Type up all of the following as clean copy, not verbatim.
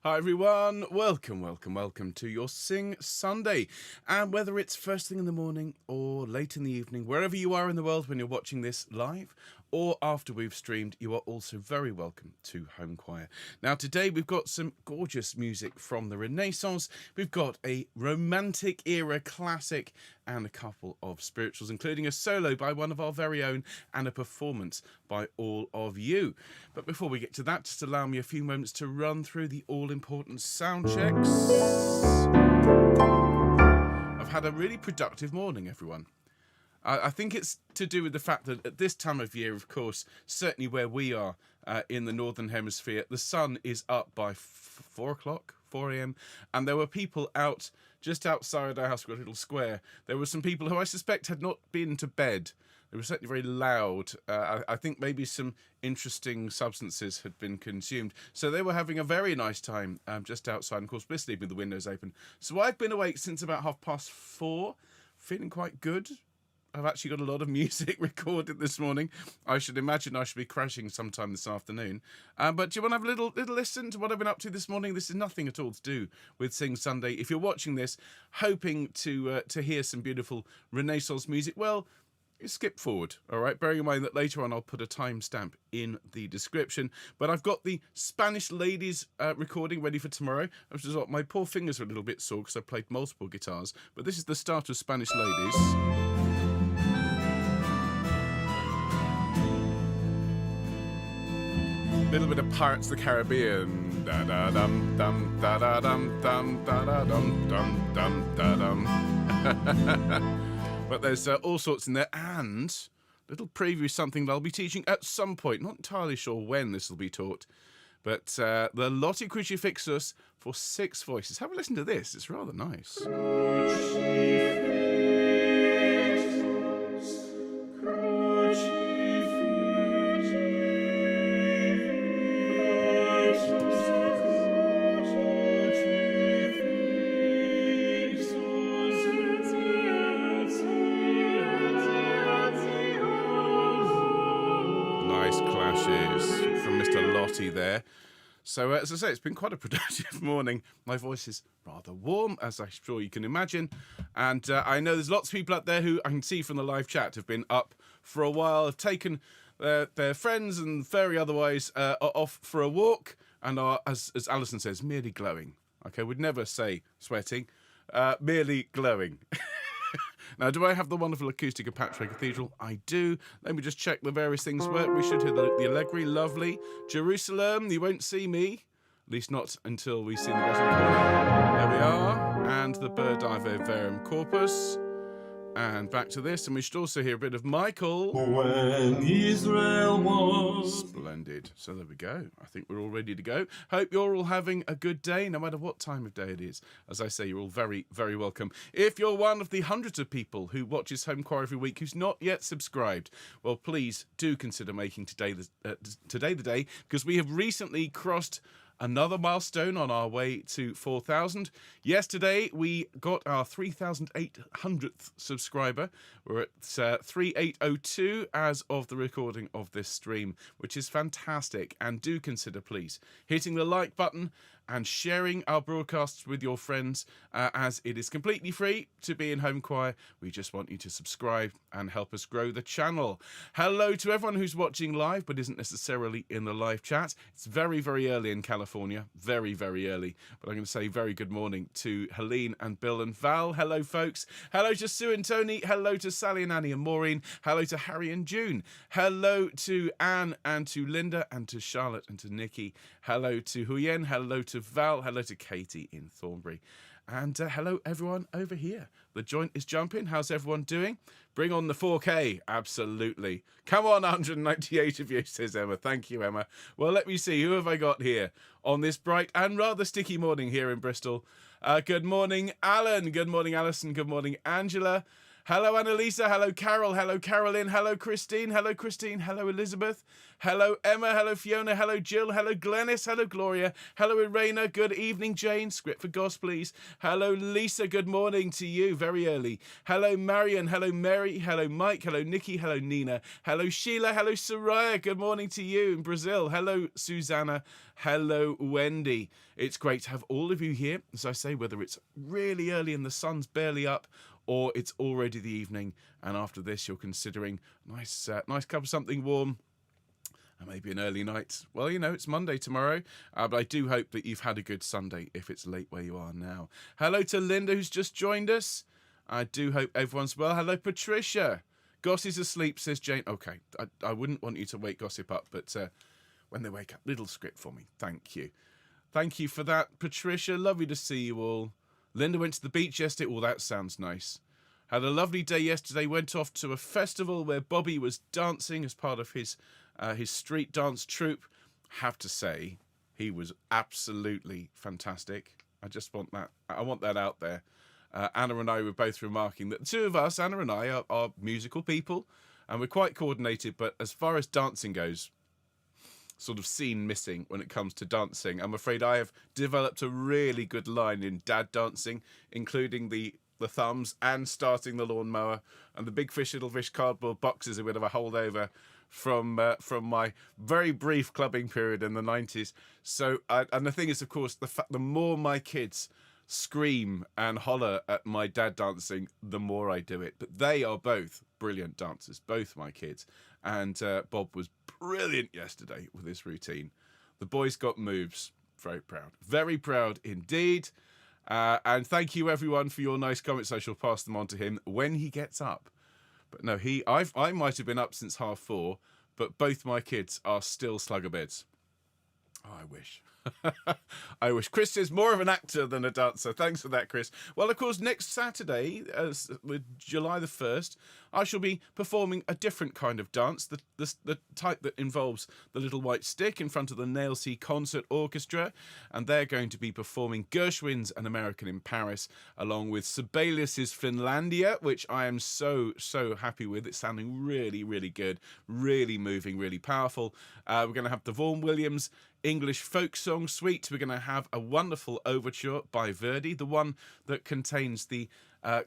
Hi everyone, welcome to your Sing Sunday. And whether it's first thing in the morning or late in the evening, wherever you are in the world when you're watching this live or after we've streamed, you are also very welcome to Homechoir. Now today we've got some gorgeous music from the Renaissance, we've got a romantic era classic and a couple of spirituals, including a solo by one of our very own and a performance by all of you. But before we get to that, just allow me a few moments to run through the all-important sound checks. I've had a really productive morning, everyone. I think it's to do with the fact that at this time of year, of course, certainly where we are in the Northern Hemisphere, the sun is up by 4 a.m, and there were people out just outside our house, we've got a little square. There were some people who I suspect had not been to bed. They were certainly very loud. I think maybe some interesting substances had been consumed. So they were having a very nice time just outside, and of course, blissfully with the windows open. So I've been awake since about 4:30, feeling quite good. I've actually got a lot of music recorded this morning. I should imagine I should be crashing sometime this afternoon. But do you want to have a little listen to what I've been up to this morning? This is nothing at all to do with Sing Sunday. If you're watching this, hoping to hear some beautiful Renaissance music, well, skip forward, all right? Bearing in mind that later on I'll put a timestamp in the description. But I've got the Spanish Ladies recording ready for tomorrow, which is what my poor fingers are a little bit sore because I played multiple guitars. But this is the start of Spanish Ladies. Little bit of Pirates of the Caribbean. Da da dum dum da da dum dum da da dum dum dum da dum. But there's all sorts in there, and a little preview of something that I'll be teaching at some point. Not entirely sure when this will be taught, but the Lotti Crucifixus for 6 voices. Have a listen to this. It's rather nice. From Mr. Lotti there. So as I say, it's been quite a productive morning. My voice is rather warm, as I'm sure you can imagine, and I know there's lots of people out there who I can see from the live chat have been up for a while, have taken their friends and fairy otherwise off for a walk, and are, as Alison says, merely glowing. Okay, we'd never say sweating, merely glowing. Now, do I have the wonderful acoustic of Patrick Cathedral? I do. Let me just check the various things work. We should hear the Allegri, lovely. Jerusalem, you won't see me. At least not until we see in the bottom corner. There we are. And the Byrd Ave Verum Corpus. And back to this, and we should also hear a bit of Michael. When Israel was. Splendid. So there we go. I think we're all ready to go. Hope you're all having a good day, no matter what time of day it is. As I say, you're all very, very welcome. If you're one of the hundreds of people who watches Homechoir every week who's not yet subscribed, well, please do consider making today the day, because we have recently crossed another milestone on our way to 4,000. Yesterday, we got our 3,800th subscriber. We're at 3,802 as of the recording of this stream, which is fantastic. And do consider, please, hitting the like button and sharing our broadcasts with your friends, as it is completely free to be in Homechoir. We just want you to subscribe and help us grow the channel. Hello to everyone who's watching live but isn't necessarily in the live chat. It's very, very early in California. Very, very early. But I'm going to say very good morning to Helene and Bill and Val. Hello, folks. Hello to Sue and Tony. Hello to Sally and Annie and Maureen. Hello to Harry and June. Hello to Anne and to Linda and to Charlotte and to Nikki. Hello to Huyen. Hello to Val. Hello to Katie in Thornbury. And hello, everyone over here. The joint is jumping. How's everyone doing? Bring on the 4K. Absolutely. Come on, 198 of you, says Emma. Thank you, Emma. Well, let me see. Who have I got here on this bright and rather sticky morning here in Bristol? Good morning, Alan. Good morning, Alison. Good morning, Angela. Hello, Annalisa. Hello, Carol. Hello, Carolyn. Hello, Christine. Hello, Christine. Hello, Elizabeth. Hello, Emma. Hello, Fiona. Hello, Jill. Hello, Glennis. Hello, Gloria. Hello, Irena. Good evening, Jane. Script for Goss, please. Hello, Lisa. Good morning to you. Very early. Hello, Marion. Hello, Mary. Hello, Mike. Hello, Nikki. Hello, Nina. Hello, Sheila. Hello, Soraya. Good morning to you in Brazil. Hello, Susanna. Hello, Wendy. It's great to have all of you here. As I say, whether it's really early and the sun's barely up, or it's already the evening, and after this you're considering nice cup of something warm, and maybe an early night. Well, you know, it's Monday tomorrow, but I do hope that you've had a good Sunday if it's late where you are now. Hello to Linda, who's just joined us. I do hope everyone's well. Hello, Patricia. Gossie's asleep, says Jane. Okay, I wouldn't want you to wake Gossip up, but when they wake up, little script for me. Thank you. Thank you for that, Patricia. Lovely to see you all. Linda went to the beach yesterday. Oh, that sounds nice. Had a lovely day yesterday. Went off to a festival where Bobby was dancing as part of his street dance troupe. Have to say, he was absolutely fantastic. I just want that. I want that out there. Anna and I were both remarking that the two of us, Anna and I, are musical people, and we're quite coordinated. But as far as dancing goes, sort of scene missing when it comes to dancing. I'm afraid I have developed a really good line in dad dancing, including the thumbs and starting the lawnmower, and the big fish little fish cardboard box is a bit of a holdover from my very brief clubbing period in the 90s. So and the thing is, of course, the more my kids scream and holler at my dad dancing, the more I do it. But they are both brilliant dancers, both my kids. And Bob was brilliant yesterday with his routine. The boys got moves. Very proud indeed. And thank you everyone for your nice comments. I shall pass them on to him when he gets up. But no, I might have been up since 4:30, but both my kids are still slugabeds. Oh, I wish. I wish. Chris is more of an actor than a dancer. Thanks for that, Chris. Well, of course, next Saturday, with July the 1st, I shall be performing a different kind of dance, the type that involves the little white stick in front of the Nailsea Concert Orchestra, and they're going to be performing Gershwin's An American in Paris, along with Sibelius's Finlandia, which I am so happy with. It's sounding really, really good, really moving, really powerful. We're going to have the Vaughan Williams English folk song suite. We're going to have a wonderful overture by Verdi, the one that contains the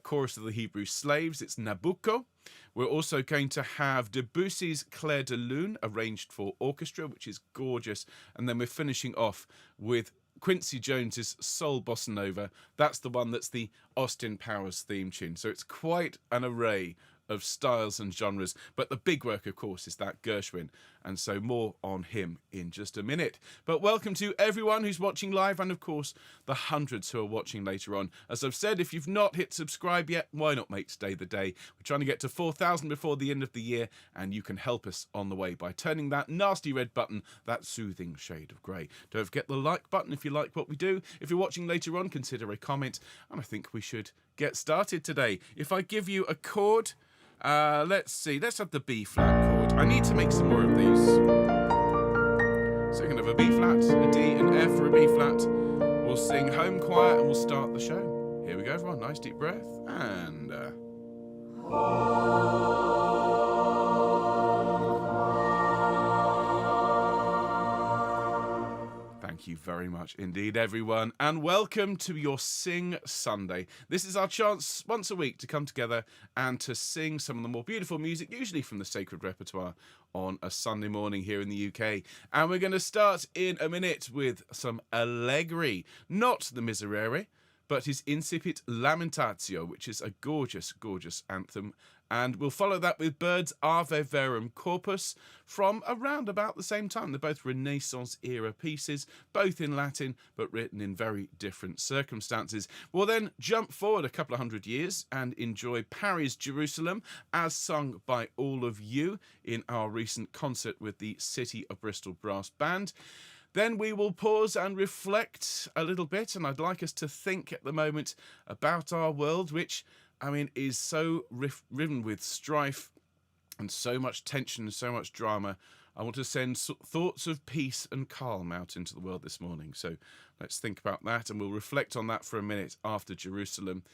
chorus of the Hebrew slaves. It's Nabucco. We're also going to have Debussy's Clair de Lune, arranged for orchestra, which is gorgeous. And then we're finishing off with Quincy Jones's Soul Bossa Nova. That's the one that's the Austin Powers theme tune. So it's quite an array of styles and genres, but the big work, of course, is that Gershwin, and so more on him in just a minute. But welcome to everyone who's watching live, and of course the hundreds who are watching later on. As I've said, if you've not hit subscribe yet, why not make today the day? We're trying to get to 4,000 before the end of the year, and you can help us on the way by turning that nasty red button, that soothing shade of grey. Don't forget the like button if you like what we do. If you're watching later on, consider a comment, and I think we should get started today. If I give you a chord, let's see, let's have the B flat chord. I need to make some more of these. So we're going to have a B flat, a D, an F, or a B flat. We'll sing Homechoir and we'll start the show. Here we go, everyone. Nice deep breath. And thank you very much indeed, everyone, and welcome to your Sing Sunday. This is our chance once a week to come together and to sing some of the more beautiful music, usually from the sacred repertoire, on a Sunday morning here in the UK. And we're going to start in a minute with some Allegri, not the Miserere, but his Incipit Lamentatio, which is a gorgeous, gorgeous anthem. And we'll follow that with Byrd's Ave Verum Corpus from around about the same time. They're both Renaissance-era pieces, both in Latin, but written in very different circumstances. We'll then jump forward a couple of hundred years and enjoy Parry's Jerusalem, as sung by all of you in our recent concert with the City of Bristol Brass Band. Then we will pause and reflect a little bit, and I'd like us to think at the moment about our world, which, I mean, is so riven with strife and so much tension and so much drama. I want to send thoughts of peace and calm out into the world this morning. So let's think about that, and we'll reflect on that for a minute after Jerusalem.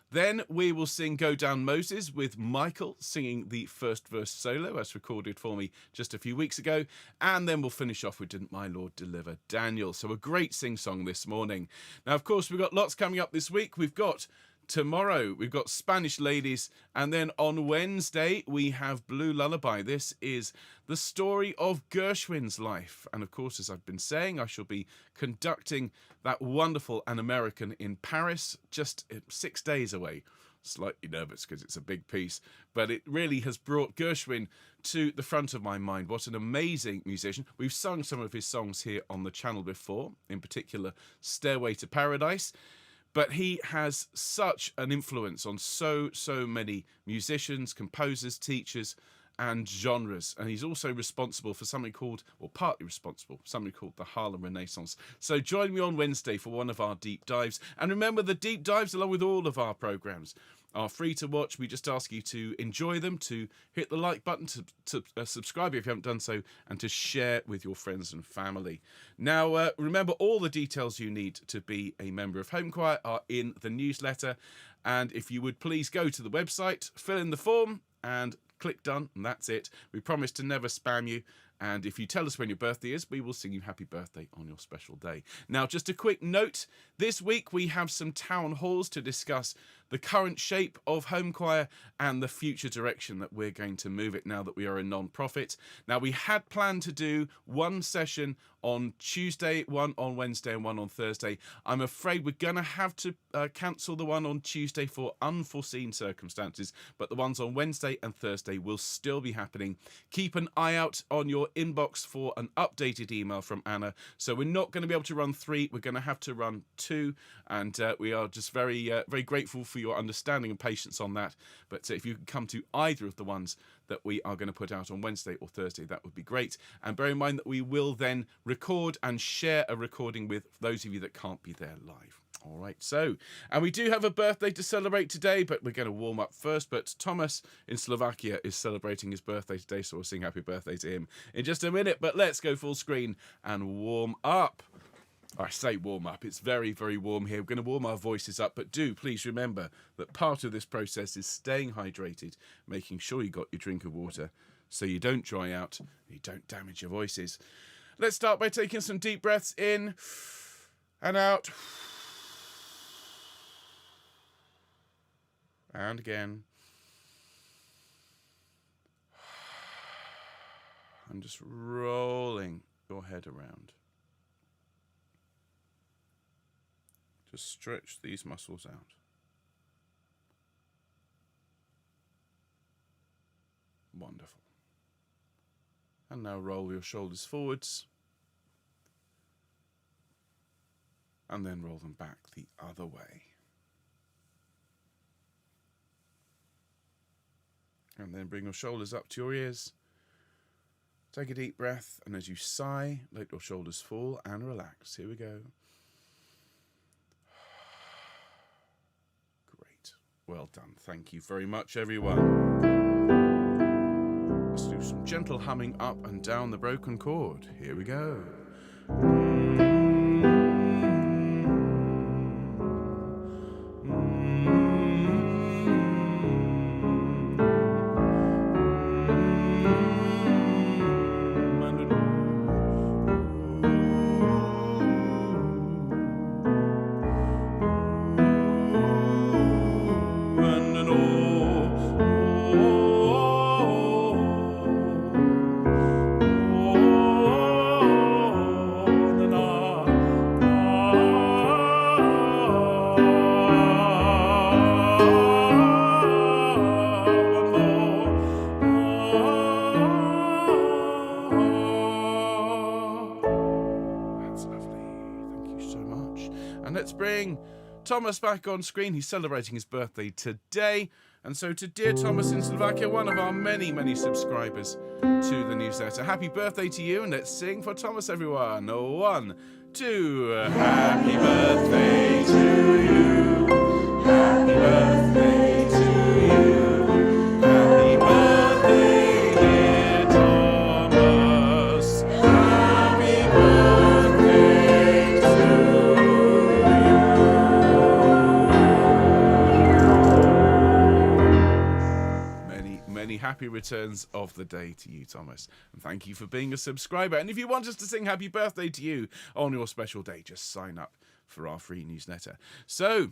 Then we will sing Go Down Moses with Michael singing the first verse solo as recorded for me just a few weeks ago. And then we'll finish off with Didn't My Lord Deliver Daniel. So a great sing-song this morning. Now, of course, we've got lots coming up this week. We've got tomorrow, we've got Spanish Ladies, and then on Wednesday, we have Blue Lullaby. This is the story of Gershwin's life. And of course, as I've been saying, I shall be conducting that wonderful An American in Paris, just 6 days away. Slightly nervous because it's a big piece, but it really has brought Gershwin to the front of my mind. What an amazing musician. We've sung some of his songs here on the channel before, in particular Stairway to Paradise. But he has such an influence on so many musicians, composers, teachers, and genres. And he's also responsible for something called, or partly responsible, for something called the Harlem Renaissance. So join me on Wednesday for one of our deep dives. And remember, the deep dives, along with all of our programs, are free to watch. We just ask you to enjoy them, to hit the like button, to subscribe if you haven't done so, and to share with your friends and family. Now, remember, all the details you need to be a member of Homechoir are in the newsletter. And if you would please go to the website, fill in the form, and click done, and that's it. We promise to never spam you. And if you tell us when your birthday is, we will sing you happy birthday on your special day. Now, just a quick note. This week we have some town halls to discuss the current shape of Homechoir and the future direction that we're going to move it now that we are a non-profit. Now, we had planned to do one session on Tuesday, one on Wednesday and one on Thursday. I'm afraid we're going to have to cancel the one on Tuesday for unforeseen circumstances, but the ones on Wednesday and Thursday will still be happening. Keep an eye out on your inbox for an updated email from Anna. So we're not going to be able to run 3, we're going to have to run 2, and we are just very grateful for your understanding and patience on that. But if you can come to either of the ones that we are going to put out on Wednesday or Thursday, that would be great. And bear in mind that we will then record and share a recording with those of you that can't be there live. All right, so, and we do have a birthday to celebrate today, but we're going to warm up first. But Thomas in Slovakia is celebrating his birthday today, so we'll sing happy birthday to him in just a minute. But let's go full screen and warm up. I say warm up, it's very warm here. We're going to warm our voices up, but do please remember that part of this process is staying hydrated, making sure you got your drink of water so you don't dry out, you don't damage your voices. Let's start by taking some deep breaths in and out. And again. And just rolling your head around. Just stretch these muscles out. Wonderful. And now roll your shoulders forwards. And then roll them back the other way. And then bring your shoulders up to your ears. Take a deep breath, and as you sigh, let your shoulders fall and relax. Here we go. Great. Well done. Thank you very much, everyone. Let's do some gentle humming up and down the broken chord. Here we go. Thomas back on screen. He's celebrating his birthday today. And so to dear Thomas in Slovakia, one of our many subscribers to the newsletter, happy birthday to you, and let's sing for Thomas, everyone. 1, 2, happy birthday to you. Happy birthday to you. Happy birthday, dear Thomas. Happy birthday to you. happy returns of the day to you, Thomas. And thank you for being a subscriber. And if you want us to sing happy birthday to you on your special day, just sign up for our free newsletter. So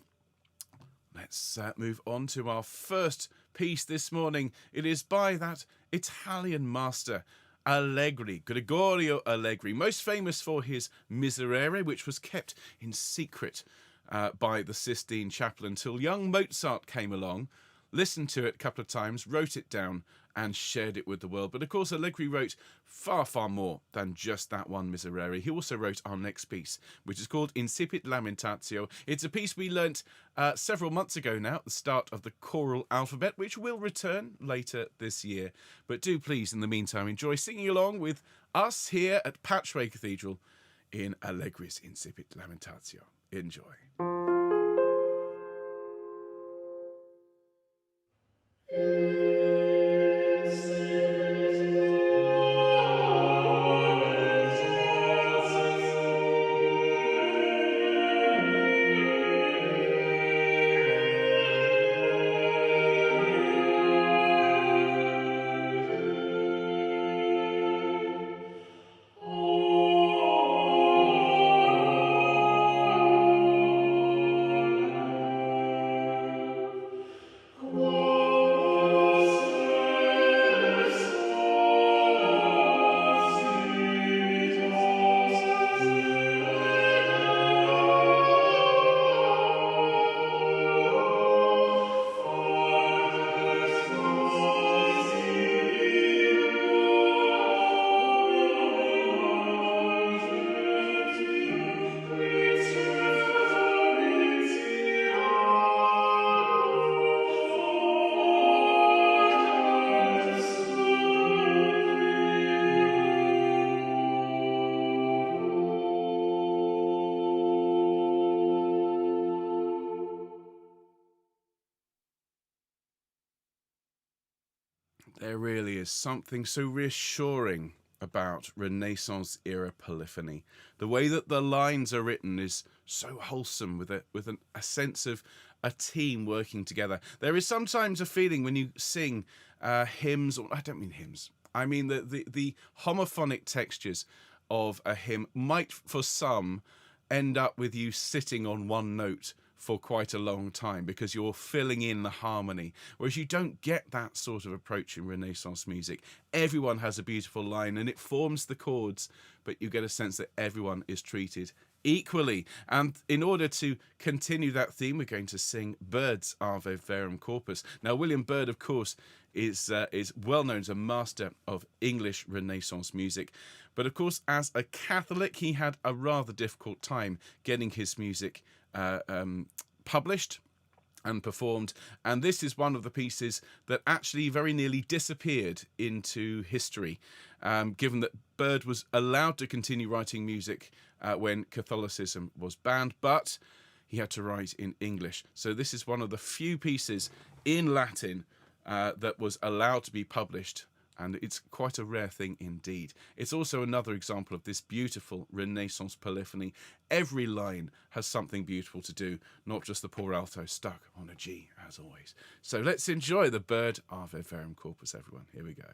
let's move on to our first piece this morning. It is by that Italian master, Allegri, Gregorio Allegri, most famous for his Miserere, which was kept in secret by the Sistine Chapel until young Mozart came along, listened to it a couple of times, wrote it down, and shared it with the world. But of course, Allegri wrote far, far more than just that one Miserere. He also wrote our next piece, which is called Incipit Lamentatio. It's a piece we learnt several months ago now, at the start of the choral alphabet, which will return later this year. But do please, in the meantime, enjoy singing along with us here at Patchway Cathedral in Allegri's Incipit Lamentatio. Enjoy. There really is something so reassuring about Renaissance era polyphony. The way that the lines are written is so wholesome, with a sense of a team working together. There is sometimes a feeling when you sing hymns, or I don't mean hymns, I mean the homophonic textures of a hymn might, for some, end up with you sitting on one note for quite a long time because you're filling in the harmony, whereas you don't get that sort of approach in Renaissance music. Everyone has a beautiful line and it forms the chords, but you get a sense that everyone is treated equally. And in order to continue that theme, we're going to sing Byrd's Ave Verum Corpus. Now, William Byrd, of course, is well known as a master of English Renaissance music. But of course, as a Catholic, he had a rather difficult time getting his music published and performed, and this is one of the pieces that actually very nearly disappeared into history, given that Byrd was allowed to continue writing music when Catholicism was banned, but he had to write in English. So this is one of the few pieces in Latin that was allowed to be published, and it's quite a rare thing indeed. It's also another example of this beautiful Renaissance polyphony. Every line has something beautiful to do, not just the poor alto stuck on a G, as always. So let's enjoy the Byrd Ave Verum Corpus, everyone. Here we go.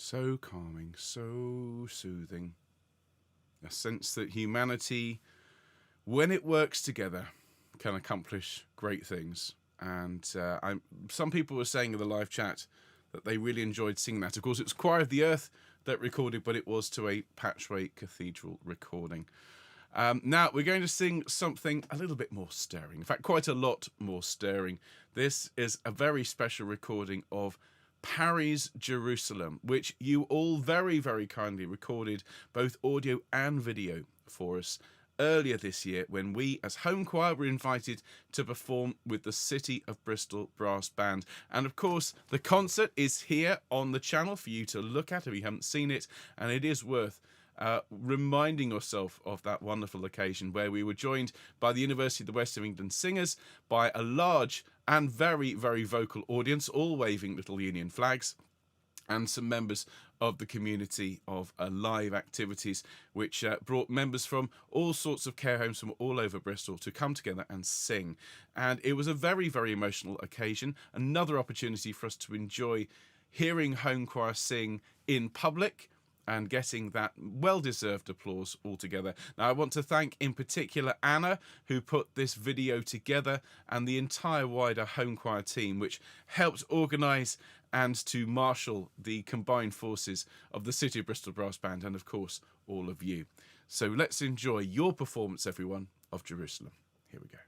So calming, so soothing. A sense that humanity, when it works together, can accomplish great things. And some people were saying in the live chat that they really enjoyed singing that. Of course, it was Choir of the Earth that recorded, but it was to a Patchway Cathedral recording. Now, we're going to sing something a little bit more stirring. In fact, quite a lot more stirring. This is a very special recording of Parry's Jerusalem, which you all very, very kindly recorded both audio and video for us earlier this year when we, as Homechoir, were invited to perform with the City of Bristol Brass Band. And of course, the concert is here on the channel for you to look at if you haven't seen it, and it is worth reminding yourself of that wonderful occasion where we were joined by the University of the West of England Singers, by a large and very, very vocal audience, all waving little Union flags, and some members of the community of live activities, which brought members from all sorts of care homes from all over Bristol to come together and sing. And it was a very, very emotional occasion, another opportunity for us to enjoy hearing Homechoir sing in public and getting that well-deserved applause altogether. Now, I want to thank in particular Anna, who put this video together, and the entire wider Homechoir team, which helped organise and to marshal the combined forces of the City of Bristol Brass Band and, of course, all of you. So let's enjoy your performance, everyone, of Jerusalem. Here we go.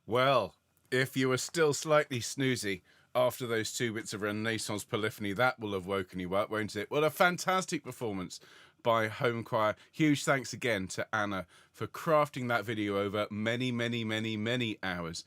Well, if you were still slightly snoozy after those 2 bits of Renaissance polyphony, that will have woken you up, won't it? What a fantastic performance by Homechoir. Huge thanks again to Anna for crafting that video over many, many, many, many hours.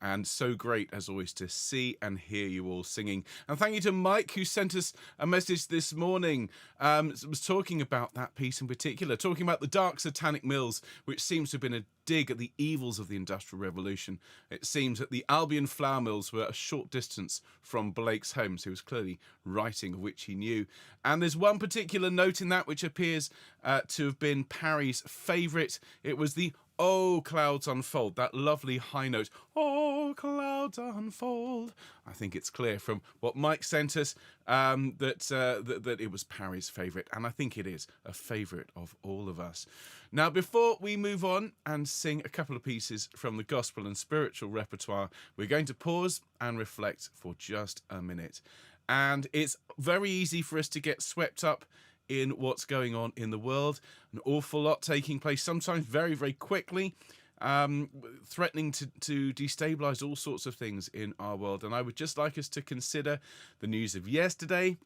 And so great, as always, to see and hear you all singing. And thank you to Mike, who sent us a message this morning. Was talking about that piece in particular, talking about the dark satanic mills, which seems to have been a dig at the evils of the Industrial Revolution. It seems that the Albion flour mills were a short distance from Blake's home, so he was clearly writing, of which he knew. And there's one particular note in that which appears to have been Parry's favourite. It was the "Oh, clouds unfold," that lovely high note. "Oh, clouds unfold." I think it's clear from what Mike sent us that it was Parry's favourite, and I think it is a favourite of all of us. Now, before we move on and sing a couple of pieces from the gospel and spiritual repertoire, we're going to pause and reflect for just a minute. And it's very easy for us to get swept up in what's going on in the world. An awful lot taking place, sometimes very, very quickly, threatening to destabilise all sorts of things in our world. And I would just like us to consider the news of yesterday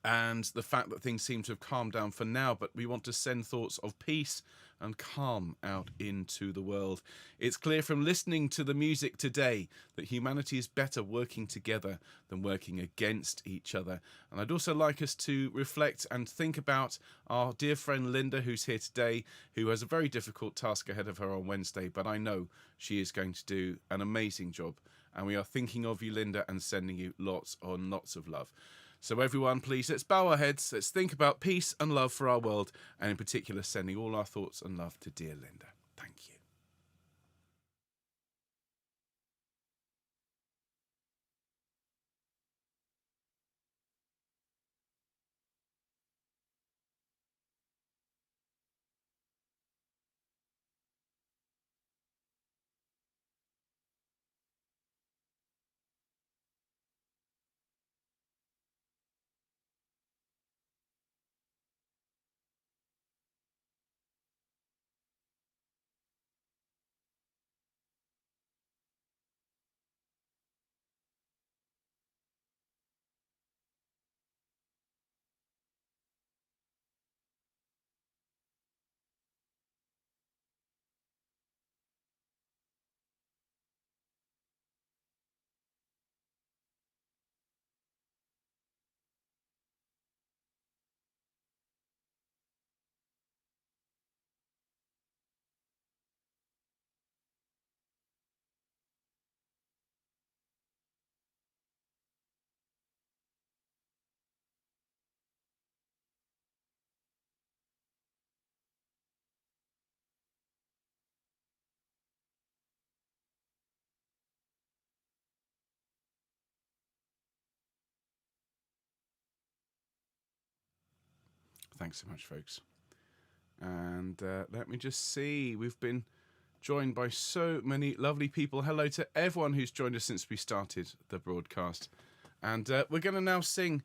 and the fact that things seem to have calmed down for now, but we want to send thoughts of peace and calm out into the world. It's clear from listening to the music today that humanity is better working together than working against each other. And I'd also like us to reflect and think about our dear friend Linda, who's here today, who has a very difficult task ahead of her on Wednesday, but I know she is going to do an amazing job. And we are thinking of you, Linda, and sending you lots and lots of love. So everyone, please, let's bow our heads. Let's think about peace and love for our world, and in particular, sending all our thoughts and love to dear Linda. Thank you. Thanks so much, folks. And let me just see. We've been joined by so many lovely people. Hello to everyone who's joined us since we started the broadcast. And we're going to now sing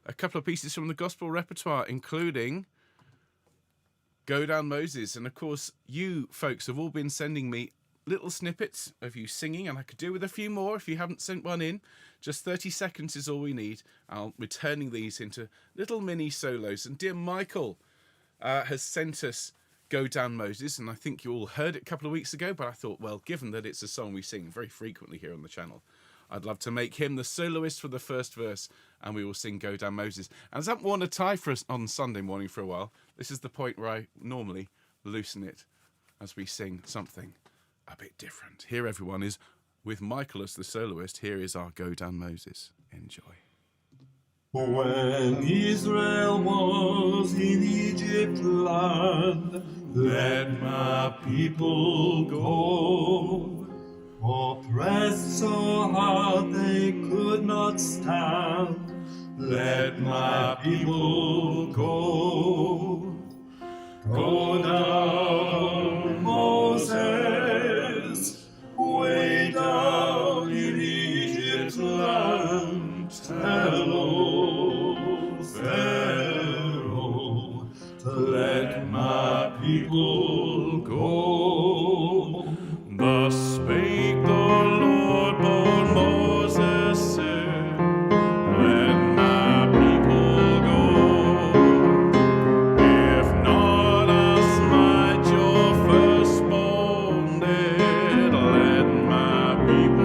a couple of pieces from the gospel repertoire, including Go Down Moses. And of course, you folks have all been sending me little snippets of you singing, and I could do with a few more if you haven't sent one in. Just 30 seconds is all we need. I'll be turning these into little mini solos. And dear Michael has sent us Go Down Moses, and I think you all heard it a couple of weeks ago, but I thought, well, given that it's a song we sing very frequently here on the channel, I'd love to make him the soloist for the first verse, and we will sing Go Down Moses. And as I haven't worn a tie for us on Sunday morning for a while, this is the point where I normally loosen it as we sing something a bit different. Here, everyone, is with Michael as the soloist. Here is our Go Down Moses. Enjoy. When Israel was in Egypt land, let my people go. Oppressed so hard they could not stand, let my people go. Go down, Moses, way down in Egypt's land, tell old Pharaoh to let my people go. Thus spake the Lord, but Moses said, let my people go. If not, I'll smite your firstborn dead. Let my people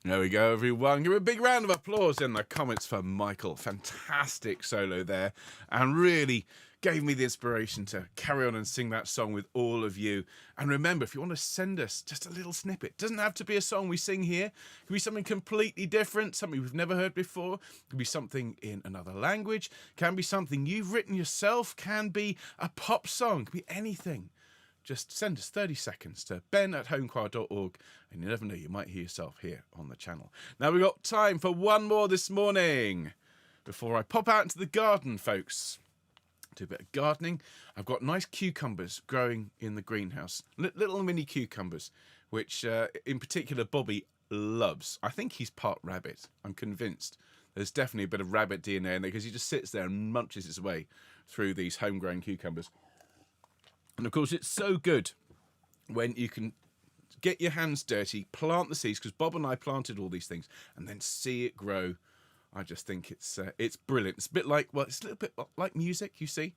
There we go, everyone. Give a big round of applause in the comments for Michael. Fantastic solo there, and really gave me the inspiration to carry on and sing that song with all of you. And remember, if you want to send us just a little snippet, it doesn't have to be a song we sing here. It could be something completely different, something we've never heard before. It could be something in another language. It can be something you've written yourself. Can be a pop song. It could be anything. Just send us 30 seconds to ben@homechoir.org, and you never know, you might hear yourself here on the channel. Now we've got time for one more this morning before I pop out into the garden, folks. Do a bit of gardening. I've got nice cucumbers growing in the greenhouse. Little mini cucumbers, which in particular Bobby loves. I think he's part rabbit. I'm convinced. There's definitely a bit of rabbit DNA in there because he just sits there and munches his way through these homegrown cucumbers. And of course, it's so good when you can get your hands dirty, plant the seeds, because Bob and I planted all these things, and then see it grow. I just think it's brilliant. It's a bit like, well, it's a little bit like music, you see.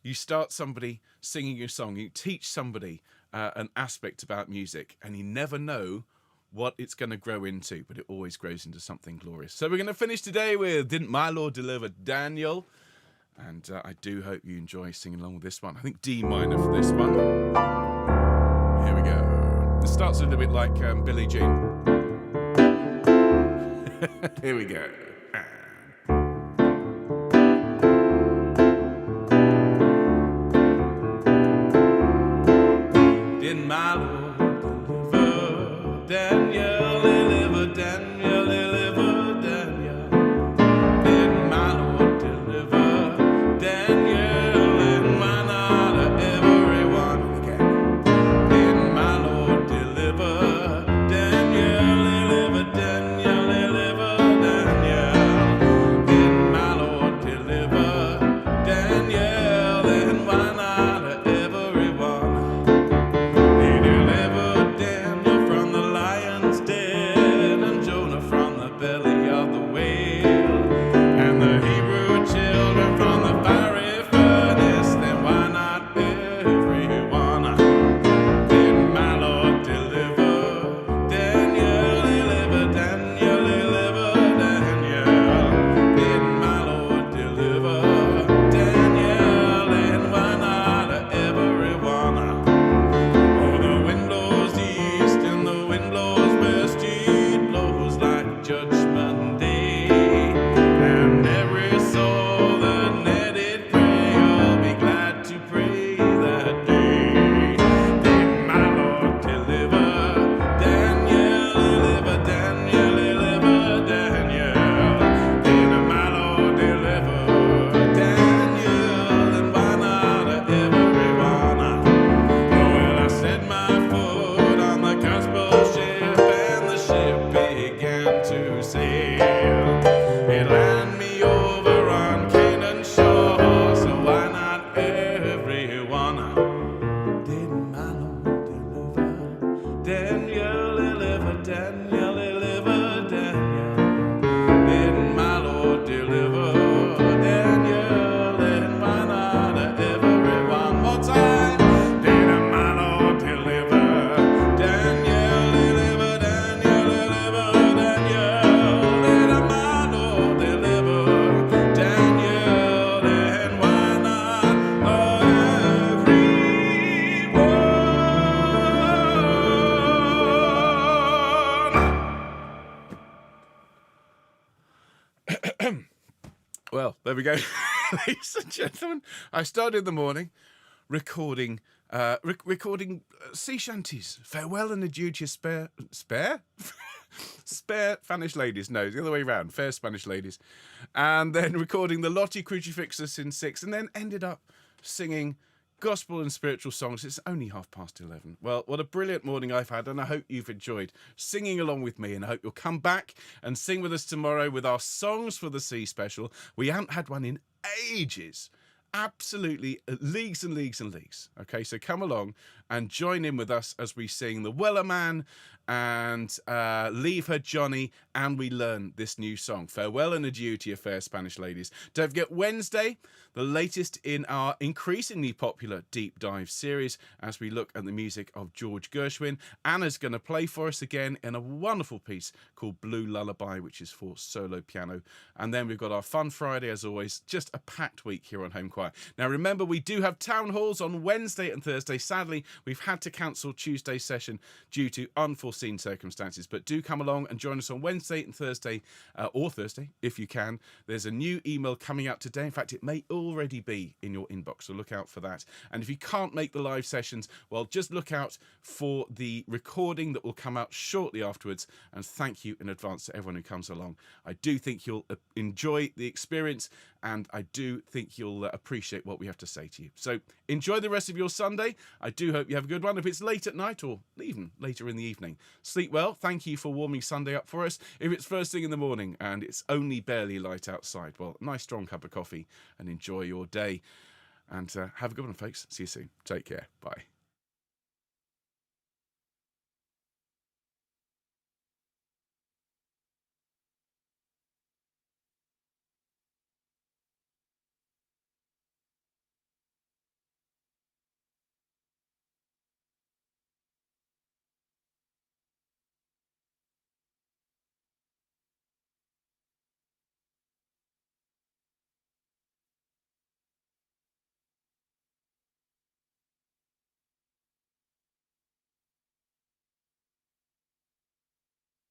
You start somebody singing your song, you teach somebody an aspect about music, and you never know what it's going to grow into, but it always grows into something glorious. So we're going to finish today with Didn't My Lord Deliver Daniel? And I do hope you enjoy singing along with this one. I think D minor for this one. Here we go. It starts a little bit like Billie Jean. Here we go. Didn't my Lord deliver Daniel, deliver Daniel, deliver Daniel? Didn't my Lord deliver Daniel, and why not everyone again? Didn't my Lord deliver Daniel, deliver Daniel, deliver Daniel? Didn't my Lord deliver Daniel, and why not everyone? He delivered Daniel from the lion's den, and Jonah from the belly of the whale, and the Hebrew children from the fiery furnace. Then why not everyone? Didn't my Lord deliver Daniel, deliver Daniel, deliver Daniel? Didn't my Lord deliver Daniel, and why not everyone? Oh, the wind blows east and the wind blows west, it blows like Judgment Day, and every soul that needed prayer will be glad to pray that day. Did my Lord deliver Daniel, deliver Daniel, deliver Daniel? Did my Lord deliver Daniel, and why not everyone? Well, I set my foot on the gospel ship, and the ship began to sail. It landed me over on Canaan shore, so why not everyone? Didn't my Lord deliver Daniel, deliver Daniel, deliver Daniel? Didn't my Lord deliver Daniel, and why not everyone? More time. Didn't my Lord deliver Daniel, deliver Daniel, deliver Daniel? Didn't my Lord deliver Daniel, and why not everyone? Well, there we go, ladies and gentlemen. I started in the morning recording sea shanties. Farewell and adieu to your spare Spanish ladies. No, the other way around. Fair Spanish ladies. And then recording the Lotti Crucifixus in 6, and then ended up singing gospel and spiritual songs. It's only 11:30. Well, what a brilliant morning I've had, and I hope you've enjoyed singing along with me, and I hope you'll come back and sing with us tomorrow with our Songs for the Sea special. We haven't had one in ages. Absolutely leagues and leagues and leagues. Okay, so come along and join in with us as we sing The Weller Man and Leave Her Johnny, and we learn this new song. Farewell and adieu to your fair Spanish ladies. Don't forget Wednesday, the latest in our increasingly popular Deep Dive series as we look at the music of George Gershwin. Anna's going to play for us again in a wonderful piece called Blue Lullaby, which is for solo piano. And then we've got our Fun Friday, as always, just a packed week here on Homechoir. Now remember, we do have town halls on Wednesday and Thursday. Sadly, we've had to cancel Tuesday's session due to unforeseen circumstances, but do come along and join us on Wednesday and Thursday, or Thursday if you can. There's a new email coming out today. In fact, it may already be in your inbox, so look out for that. And if you can't make the live sessions, well, just look out for the recording that will come out shortly afterwards. And thank you in advance to everyone who comes along. I do think you'll enjoy the experience, and I do think you'll appreciate what we have to say to you. So enjoy the rest of your Sunday. I do hope you have a good one. If it's late at night or even later in the evening, sleep well. Thank you for warming Sunday up for us. If it's first thing in the morning and it's only barely light outside, well, nice strong cup of coffee and enjoy your day. And have a good one, folks. See you soon. Take care. Bye.